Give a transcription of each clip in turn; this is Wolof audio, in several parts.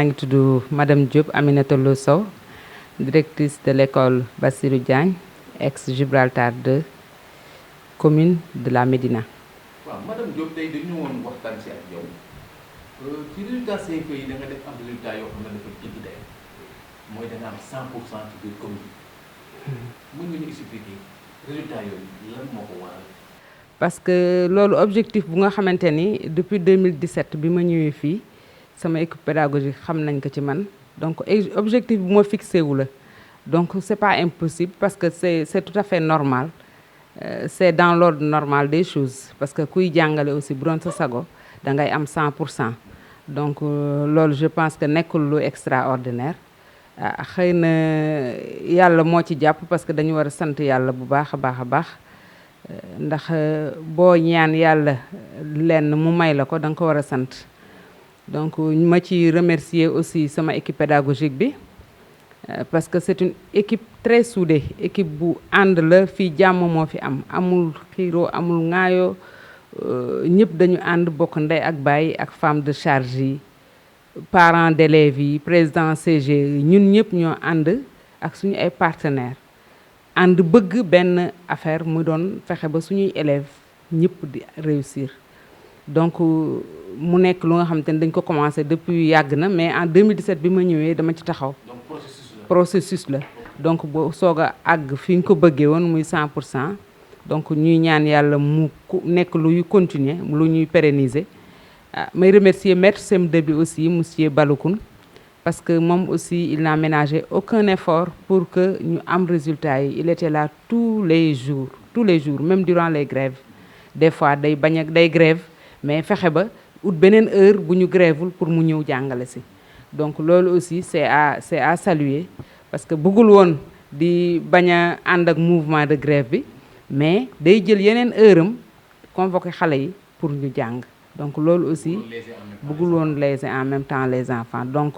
maa ngi tudd madame Diop Aminata Lo Sow directrice de l'école Bassirou Diagne ex Gibraltar 2 commune de la Médina. waaw madame Diop tey dañu ñëwoon waxtaan si ak yow ci résultat CFEE yi da nga def am résultat yoo xam ne dafa jéggi day mooy da nga am 100% ci biir commune mën nga ñu expliquer résultat yooyu lan moo ko waral. parce que loolu objectif bu nga xamante ni depuis 2017 bi ma ñëwee fii sama équipe pédagogique xam nañ ko ci man donc objectif bu ma fixé wu la donc c'est pas impossible parce que c'est tout à fait normal c'est dans l'ordre normal des choses parce que kuy jàngale aussi bu doon sa sago da ngay am 100% donc loolu je pense que nekkul lu extraordinaire xëy na yàlla moo ci jàpp parce que dañu war a sant yàlla bu baax a baax ndax boo ñaan yàlla lenn mu may la ko da nga ko war a sant donc ma ci remercier aussi sama équipe pédagogique bi parce que c'est une équipe très soudée équipe bu ànd la fii jàmm moo fi am amul xiiroo amul ŋaayoo ñëpp dañu ànd bokk ndey ak baay ak femme de charge yi parents d'élèves yi président CG yi ñun ñëpp ñoo ànd ak suñu ay partenaires ànd bëgg benn affaire mu doon fexe ba suñuy élèves ñëpp di réussir donc mu nekk lu nga xamante ne dañ ko commencé depuis yàgg na mais en 2017 bi ma ñëwee dama ci taxaw. donc processus la donc boo soog a àgg fi ñu ko bëggee woon muy 100% donc ñuy ñaan yàlla mu nekk luy continuer lu ñuy pérenniser may remercier maître CM2 bi aussi monsieur Balokoun parce que moom aussi il n'a ménagé aucun effort pour que ñu am résultat yi il était là tous les jours même durant les grèves des fois day grève mais fexe ba ut beneen heure bu ñu grèvewul pour mu ñëw jàngale si donc loolu aussi c'est à saluer parce que bëggul woon di bañ a ànd ak mouvement de grève bi mais day jël yeneen heure am convoqué xale yi pour ñu jàng donc loolu aussi bëggul woon léser en même temps les enfants donc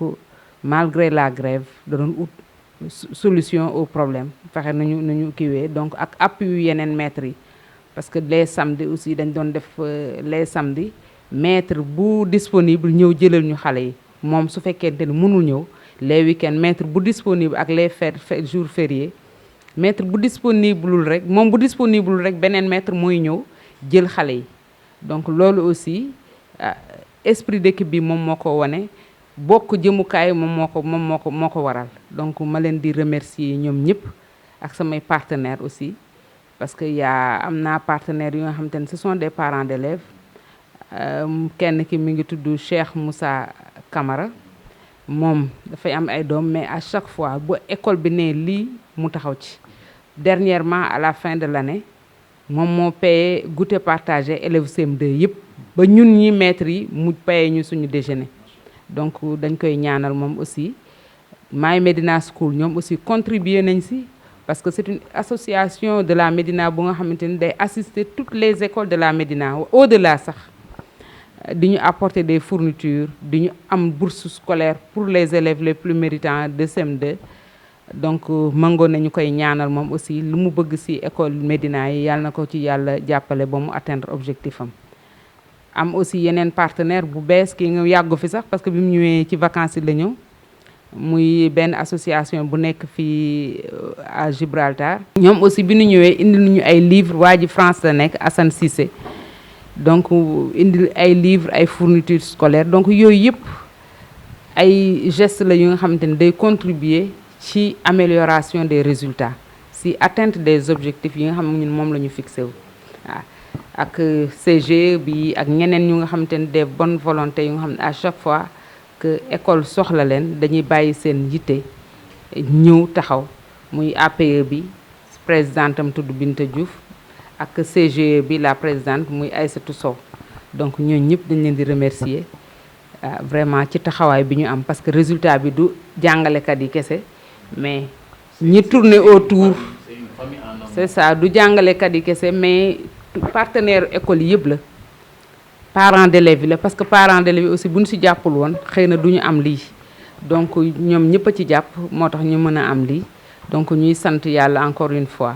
malgré la grève da doon ut solution au problème fexe nañu kiiwee donc ak appui yeneen maîtres yi parce que les samedis aussi dañ doon def les samedis maître bu disponible ñëw jëlal ñu xale yi moom su fekkente ni mënul ñëw les week-ends maître bu disponible ak les jours fériés maître bu disponible rek moom bu disponible rek beneen maître mooy ñëw jël xale yi donc loolu aussi esprit d'équipe bi moom moo ko wane bokk jëmukaay moom moo ko waral donc ma leen di remercier ñoom ñëpp ak samay partenaires aussi parce que am naa partenaires yu nga xamante ne ce sont des parents d'élèves kenn ki mi ngi tudd Cheikh Moussa Camara moom dafay am ay doom mais à chaque fois bu école bi ne lii mu taxaw ci dernièrement à la fin de l'année moom moo payé goûter partagé élèves CM2 yëpp ba ñun ñi maîtres yi mu payé ñu suñu déjeuner donc dañ koy ñaanal moom aussi My Médina School ñoom aussi contribuer nañ si parce que c'est une association de la Médina bu nga xamante ni day assister toutes les écoles de la Médina au-delà sax di ñu apporter des fournitures di ñu am bourse scolaire pour les élèves les plus méritants de CM2 donc mangoo nañu koy ñaanal moom aussi lu mu bëgg ci école Médina yi yàlla na ko ci yàlla jàppale ba mu atteindre objectif am aussi yeneen partenaire bu bees ki nga yàggu fi sax parce que bi mu ñëwee ci vacances yi la ñëw muy benn association bu nekk fii à Gibraltar ñoom aussi bi ñu ñëwee indi nañu ay livres waa ji France la nekk Assane Cissé donc indi ay livres ay fournitures scolaires donc yooyu yëpp ay gestes la yu nga xamante ni day contribuer ci amélioration des résultats ci atteinte des objectifs yi nga xam ne ñun moom la ñu fixé wu waaw ak CG bi ak ñeneen ñu nga xamante ni des bonnes volontés yu nga xam ne à chaque fois que école soxla leen dañuy bàyyi seen yitte ñëw taxaw muy APE bi présidentam tudd Binta Diouf ak CGE bi la présidente muy Aïssatou Sow donc ñooñu ñëpp dañ leen di remercier vraiment ci taxawaay bi ñu am parce que résultat bi du jàngalekat yi kese mais ñi tourner autour c'est ça du jàngalekat yi kese mais partenaire école yëpp la parents d'élèves yi la parce que parents d'élèves yi aussi bu ñu si jàppul woon xëy na du ñu am lii donc ñoom ñëpp a ci jàpp moo tax ñu mën a am lii donc ñuy sant yàlla encore une fois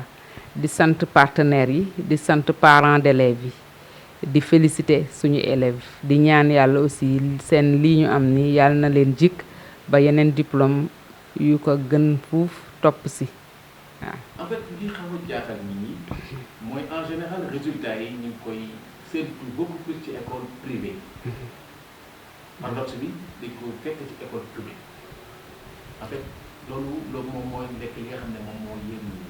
di sant partenaires yi di sant parents d'élèves yi di féliciter suñu élèves di ñaan yàlla aussi seen lii ñu am ni yàlla na leen jik ba yeneen diplôme yu ko gën fuuf topp si waaw. en fait li xaw a jaaxal nit ñi mooy en général résultats yi ñu ngi koy séntu beaucoup plus ci école privée paradoxe bi dañ ko fekk ci école publique en fait loolu moom mooy nekk li nga xam ne moom moo yéen ñi.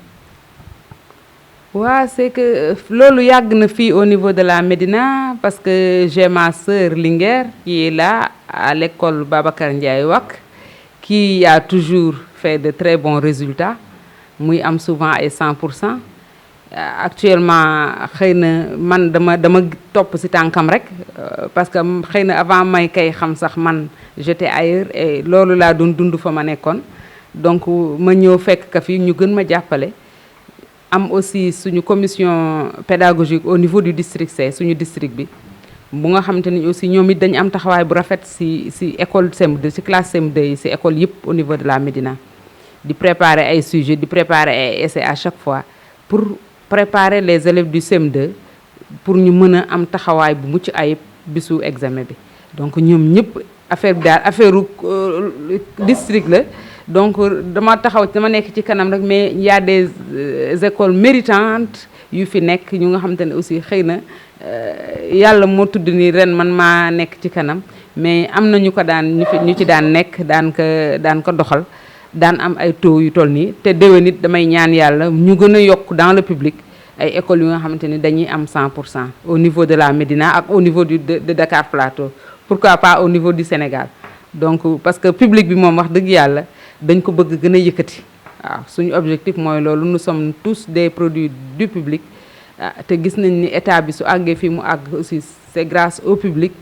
Ouais, c'est que loolu yàgg na fii au niveau de la Médina parce que j'ai ma sœur Linguère qui est là à l'école Babacar Ndiaye Wack qui a toujours fait de très bons résultats muy am souvent ay 100%. Actuellement xëy na man dama topp ci tànkam rek parce que xëy na avant may kay xam sax man j'étais ailleurs et loolu laa doon dund fa ma nekkoon donc ma ñëw fekk ka fi ñu gën ma jàppale. Am aussi suñu commission pédagogique au niveau du district C suñu district bi bu nga xamante ni aussi ñoom it dañu am taxawaay bu rafet ci école CM2 ci classe CM2 yi ci école yëpp au niveau de la Médina di préparer ay sujets di préparer ay essais à chaque fois pour préparer les élèves du CM2 pour ñu mën a am taxawaay bu mucc ayib bisu examen bi donc ñoom ñëpp affaire bi daal affaire district la. Donc dama taxaw dama nekk ci kanam rek mais il y a des écoles méritantes yu fi nekk ñu nga xamante ne aussi xëy na yàlla moo tudd ni ren man maa nekk ci kanam mais am na ñu ko daan ñu ci daan nekk daan ko doxal daan am ay taux yu toll nii te déwén nit damay ñaan yàlla ñu gën a yokk dans le public ay écoles yu nga xamante ni dañuy am 100% au niveau de la Médina ak au niveau de Dakar Plateau pourquoi pas au niveau du Sénégal donc parce que public bi moom wax dëgg yàlla dañ ko bëgg gën a yëkkati waaw suñu objectif mooy loolu nous sommes tous des produits du public te gis nañ ni état bi su àggee fii mu àgg aussi c'est grâce au public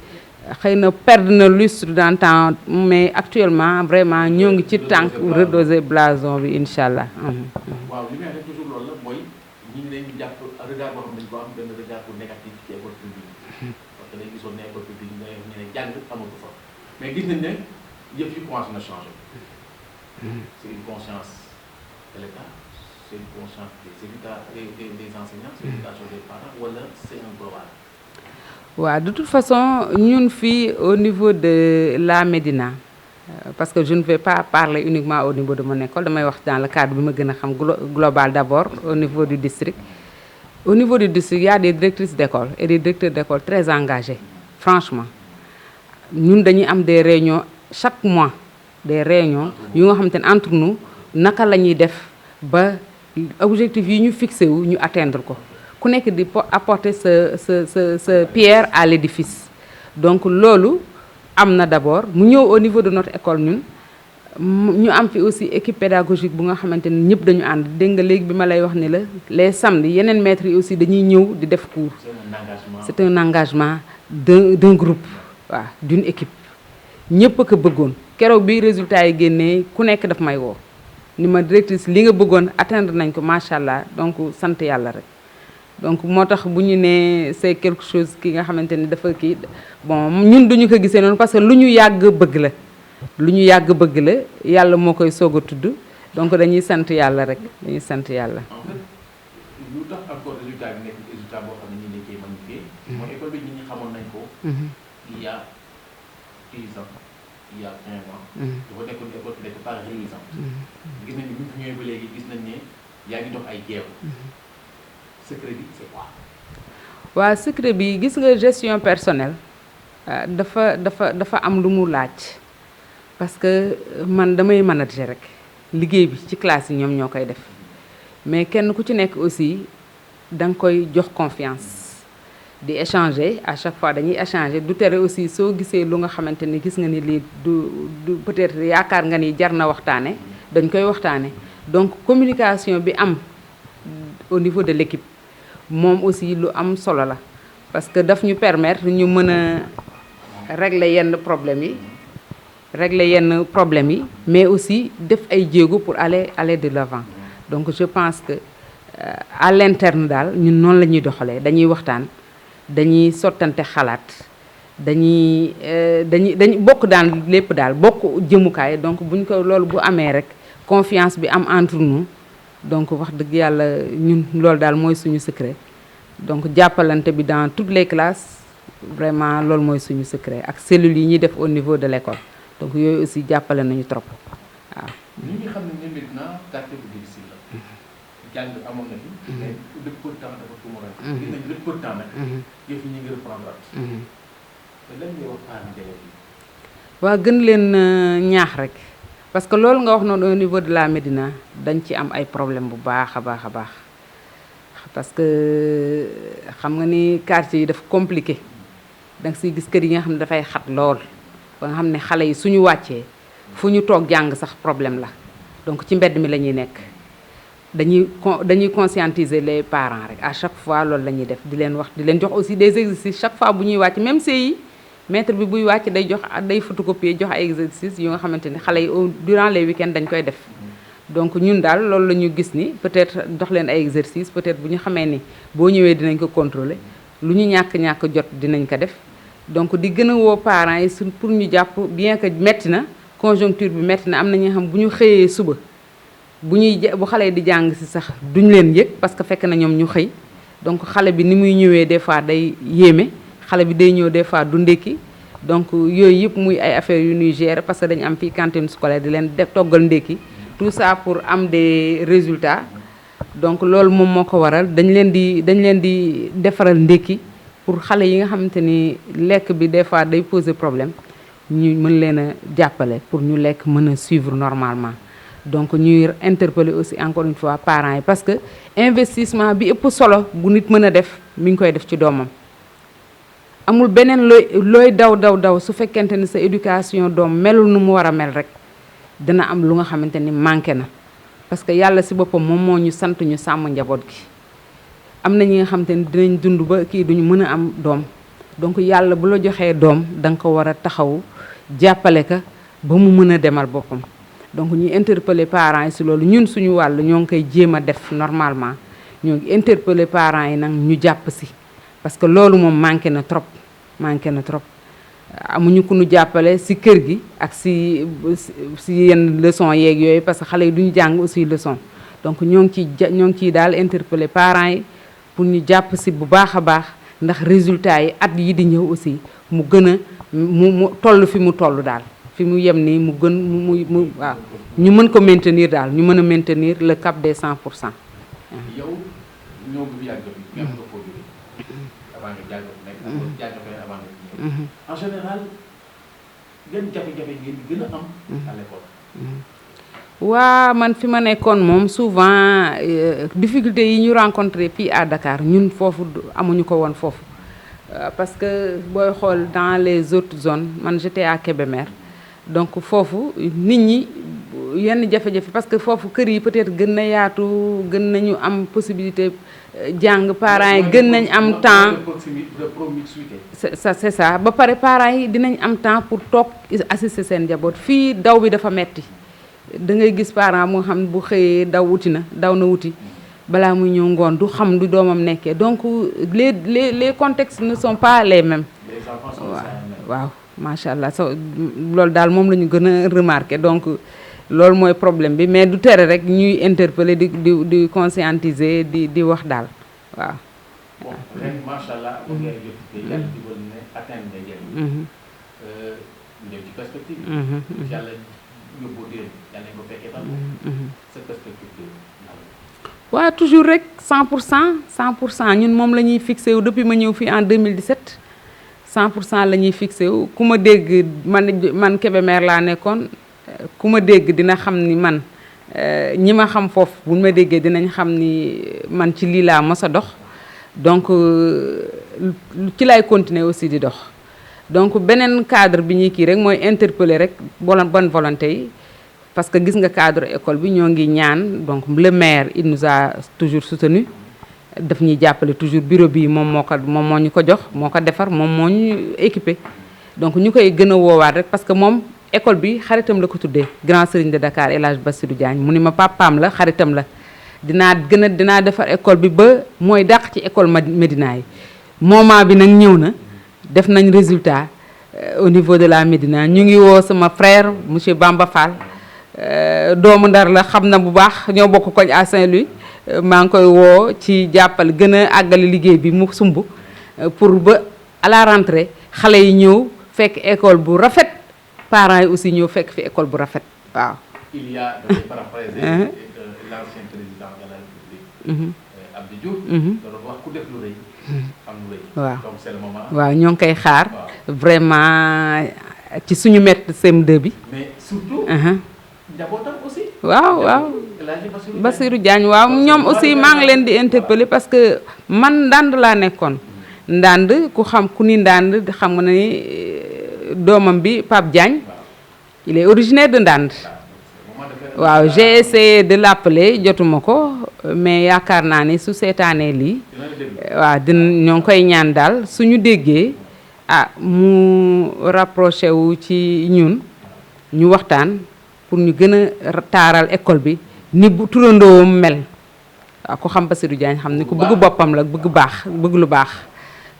xëy na perdre na lustre dans le temps mais actuellement vraiment ñoo ngi ci tànk redoser blason bi incha allah. waaw li may wax toujours loolu la mooy ñi ngi leen di jàpp regard boo xam dañ ko am benn regard bu négatif ci école publique parce que dañ gisoon ne école publique ñu ne jàng amatu fa mais gis nañ ne yëf yi commencé na changer. C'est une conscience de l'État, c'est une conscience des enseignants, c'est l'éducation des parents, ou alors c'est un global. Ouais, de toute façon, nous filles au niveau de la Médina, parce que je ne vais pas parler uniquement au niveau de mon école, mais dans le cadre global d'abord, au niveau du district. Au niveau du district, il y a des directrices d'école et des directeurs d'école très engagés, franchement. Nous avons des réunions chaque mois. Des réunions yu nga xamante ne entre nous naka la ñuy def ba objectif yi ñu fixé wu ñu atteindre ko ku nekk di apporter sa pierre à l'édifice donc loolu am na d'abord mu ñëw au niveau de notre école ñun ñu am fi aussi équipe pédagogique bu nga xamante ne ñëpp dañu ànd dégg nga léegi bi ma lay wax ni la les samedis yeneen maîtres yi aussi dañuy ñëw di def cours c'est un engagement d'un groupe waaw d'une équipe ñëpp a ko bëggoon keroog bi résultat yi génnee ku nekk daf may woo ni ma directrice li nga bëggoon atteindre nañ ko macha allah donc sant yàlla rek donc moo tax bu ñu nee c'est quelque chose ki nga xamante ni dafa kii bon ñun duñu ko gisee noonu parce que lu ñu yàgg bëgg la yàlla moo koy soog a tudd donc dañuy sant yàlla rek dañuy sant yàlla. en fait lu tax encore résultat bi nekk résultat boo xam ne ñu nekkee magnifié mooy école bi ñi xamoon nañ ko. il y a 10 ans. Il y a 15 ans. dafa nekkoon école nekk pas réalisante. gis nañ ni bu ñu fi ñëwee ba léegi gis nañ ne yaa ngi dox ay jéego. secret bi c'est quoi. waaw secret bi gis nga gestion personnelle dafa am lu mu laaj parce que man damay manager rek liggéey bi ci classe yi ñoom ñoo koy def mais kenn ku ci nekk aussi da nga koy jox confiance. di échanger à chaque fois dañuy échanger du tere aussi soo gisee lu nga xamante ni gis nga ni lii du peut-être yaakaar nga ni jar na waxtaane dañ koy waxtaane donc communication bi am au niveau de l'équipe moom aussi lu am solo la parce que daf ñu permettre ñu mën a régler yenn problèmes yi mais aussi def ay jéego pour aller de l'avant donc je pense que à l'interne daal ñun noonu la ñuy doxalee dañuy waxtaan dañuy sottante xalaat dañuy bokk daan lépp daal bokk jëmukaay donc buñ ko loolu bu amee rek confiance bi am entre nous donc wax dëgg yàlla ñun loolu daal mooy suñu secret donc jàppalante bi dans toutes les classes vraiment loolu mooy suñu secret ak cellules yi ñuy def au niveau de l'école donc yooyu aussi jàppale nañu trop waaw. ñu ngi xam ne maintenant quartier bu difficile la. jàng amoon na fi. mais de peu de temps dafa tumuraan. gis nañ de peu de temps nag. yëf yi ñu ngi reprendre at. te lan ngay wax parents d'élèves yi. waa gën leen ñaax rek parce que loolu nga wax noonu au niveau de la Médina dañ ci am ay problème bu baax a baax a baax parce que xam nga ni quartier yi dafa compliqué da nga siy gis kër yi nga xam ne dafay xat lool ba nga xam ne xale yi suñu wàccee fu ñu toog jàng sax problème la donc ci mbedd mi la ñuy nekk dañuy conscientiser les parents rek à chaque fois loolu la ñuy def di leen wax di leen jox aussi des exercices chaque fois bu ñuy wàcc même CI maître bi buy wàcc day photocopier jox ay exercices yu nga xamante ni xale yi durant les week-ends dañ koy def donc ñun daal loolu la ñu gis ni peut-être dox leen ay exercices peut-être bu ñu xamee ni boo ñëwee dinañ ko contrôler lu ñu ñàkk jot dinañ ko def donc di gën a woo parents yi su pour ñu jàpp bien que metti na conjoncture bi metti na am na ñi nga xam bu ñu xëyee suba bu xale yi di jàng ci sax duñ leen yëg parce que fekk na ñoom ñu xëy donc xale bi ni muy ñëwee des fois day yéeme xale bi day ñëw des fois du ndékki donc yooyu yëpp muy ay affaires yu ñuy gérer parce que dañu am fii cantine scolaire di leen def toggal ndékki tout ça pour am des résultats donc loolu moom moo ko waral dañ leen di defaral ndékki pour xale yi nga xamante ni lekk bi des fois day poser problème ñu mën leen a jàppale pour ñu lekk mën a suivre normalement donc ñuy interpeller aussi encore une fois parents yi parce que investissement bi ëpp solo bu nit mën a def mi ngi koy def ci doomam amul beneen looy daw su fekkente ni sa éducation doom melul nu mu war a mel rek dina am lu nga xamante ni manqué na parce que yàlla ci boppam moom moo ñu sant ñu sàmm njaboot gi am na ñi nga xamante ni dinañ dund ba kii duñu mën a am doom donc yàlla bu la joxee doom da nga ko war a taxaw jàppale ka ba mu mën a demal boppam donc ñuy interpeller parents yi ci loolu ñun suñu wàll ñoo ngi koy jéem a def normalement ñoo ngi interpeller parents yi nag ñu jàpp ci parce que loolu moom manqué na trop amuñu ku ñu jàppale ci kër gi ak ci yenn leçon yeeg yooyu parce que xale yi duñu jàng aussi leçon donc ñoo ngi ciy daal interpeller parents yi pour ñu jàpp ci bu baax a baax ndax résultats yi at yi di ñëw aussi mu gën a mu toll fi mu toll daal fi mu yem nii mu gën mu waaw ñu mën ko maintenir daal ñu mën a maintenir le cap des 100%. yow ñëw bu yàgg bi nga foo jógee avant nga jàng nekk jàng fee avant nga ñëw en général yan jafe-jafe ngeen gën a am à l'école. waa man fi ma nekkoon moom souvent difficultés yi ñu rencontré fii à Dakar ñun foofu amuñu ko woon foofu parce que booy xool dans les autres zones man j'étais à Kébémer donc foofu nit ñi yenn jafe-jafe parce que foofu kër yi peut-être gën na yaatu gën nañu am possibilité jàng parents yi gën nañ am temps c'est ça ba pare parents yi dinañ am temps pour toog assister seen njaboot fii daw bi dafa metti da ngay gis parent moo xam bu xëyee daw na wuti balaa muy ñëw ngoon du xam du doomam nekkee donc les contextes ne sont pas les mêmes. waaw macha allah loolu daal moom la ñu gën a remarqué donc loolu mooy problème bi mais du tere rek ñuy interpeller di conscientiser di wax daal waaw. bon ren macha allah bu ngeen jot yàlla digal ne atteindre ngeen. ngeen ci perspective. yàlla yóbbu déwén yàlla nañu ko fekkee tam. sa perspective. waaw toujours rek 100% ñun moom la ñuy fixé wu depuis ma ñëw fii en 2017 100% la ñuy fixé wu ku ma dégg man Kébémer laa nekkoon ku ma dégg dina xam ni man ñi ma xam foofu bu ma déggee dinañ xam ni man ci lii laa mës a dox donc ci lay continuer aussi di dox donc beneen cadre bi ñuy kii rek mooy interpeller rek bonne volonté yi parce que gis nga cadre école bi ñoo ngi ñaan donc le maire il nous a toujours soutenu daf ñuy jàppale toujours bureau bi moom moo ñu ko jox moo ko defar moom moo ñu équipé donc ñu koy gën a woowaat rek parce que moom école bi xaritam la ko tuddee grand serigne de Dakar El Hadj Bassirou Diagne mu ni ma papaam la xaritam la dinaa defar école bi ba mooy dàq ci école Médina yi moment bi nag ñëw na def nañ résultat au niveau de la Médina ñu ngi woo sama frère monsieur Bamba Fall doomu Ndar la xam na bu baax ñoo bokk koñ à Saint-Louis maa ngi koy woo ci jàppal gën a àggale liggéey bi mu sumb pour ba à la rentrée xale yi ñëw fekk école bu rafet parents yi aussi ñoo fekk fi école bu rafet waaw. il y a damay paraphraser l'ancien président de la République Abdou Diouf da doon wax ku def lu rëy am lu rëy. waaw donc c'est le moment. waaw ñoo ngi koy xaar vraiment ci suñu maître CM2 bi. mais surtout. njabootam aussi. waaw waaw Bassirou Diagne waaw ñoom aussi maa ngi leen di interpeller parce que man Ndande laa nekkoon. Ndande ku xam ku ni Ndande xam nga ni doomam bi Pape Diagne il est originaire de Ndande. waaw j'ai essayé de l'appeler jotuma ko mais yaakaar naa ni su seetaanee lii waaw ñoo ngi koy ñaan daal suñu déggee mu rapproché wu ci ñun ñu waxtaan pour ñu gën a taaral école bi ni bu turandoom mel waaw ko xam Bassirou Diagne xam ni ku bëgg boppam la bëgg baax bëgg lu baax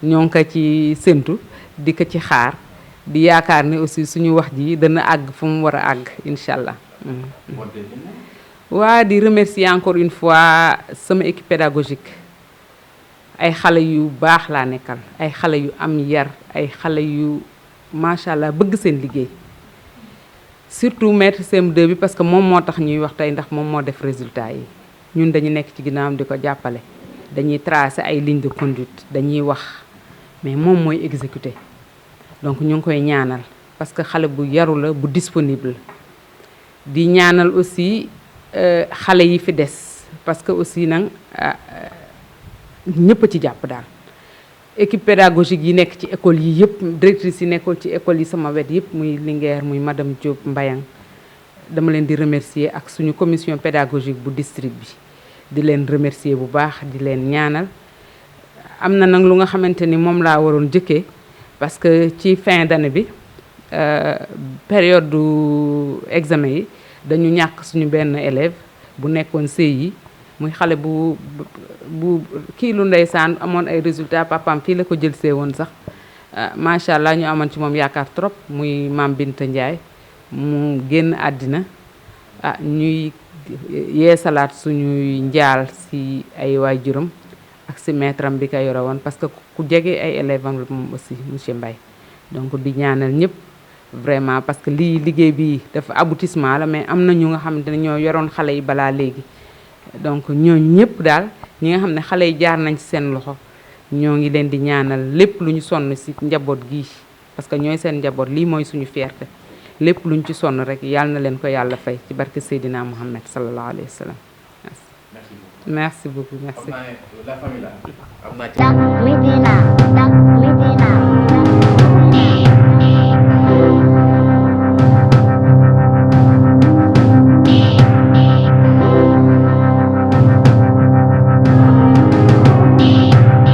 ñoo ngi ko ci séntu di ko ci xaar di yaakaar ni aussi suñu wax ji dana àgg fu mu war a àgg incha allah. waa di remercier encore une fois sama équipe pédagogique ay xale yu baax laa nekkal ay xale yu am yar ay xale yu macha allah bëgg seen liggéey surtout maître CM2 bi parce que moom moo tax ñuy wax tey ndax moom moo def résultat yi ñun dañu nekk ci ginnaawam di ko jàppale dañuy tracer ay ligne de conduite dañuy wax mais moom mooy exécuter donc ñu ngi koy ñaanal parce que xale bu yaru la bu disponible di ñaanal aussi xale yi fi des parce que aussi nag ñëpp a ci jàpp daal équipe pédagogique yi nekk ci école yi yëpp directrice yi nekkoon ci école yi sama wet yëpp muy Linguère muy madame Diop Mbayang dama leen di remercier ak suñu commission pédagogique bu district bi di leen remercier bu baax di leen ñaanal am na nag lu nga xamante ni moom laa waroon jëkkee parce que ci fin d'année bi période du examen yi dañu ñàkk suñu benn élève bu nekkoon CI muy xale bu kii lu ndeysaan amoon ay résultats papaam fii la ko jël see woon sax macha allah ñu amoon ci moom yaakaar trop muy Maam Binta Ndiaye mu génn àddina ñuy yeesalaat suñuy njaal si ay waajuram ak si maître am bi ko yore woon parce que ku jege ay élèves am moom aussi monsieur Mbaye donc di ñaanal ñëpp vraiment parce que lii liggéey bi dafa aboutissement la mais am na ñu nga xamante ne ñoo yoroon xale yi balaa léegi donc ñooñu ñëpp daal ñi nga xam ne xale yi jaar nañ ci seen loxo ñoo ngi leen di ñaanal lépp lu ñu sonn ci njaboot gi parce que ñooy seen njaboot lii mooy suñu fierté lépp lu ñu ci sonn rek yàlla na leen ko yàlla fay ci barke Seydina Mohamed sallallahu alayhi wa sallam. Merci beaucoup merci. La famille là.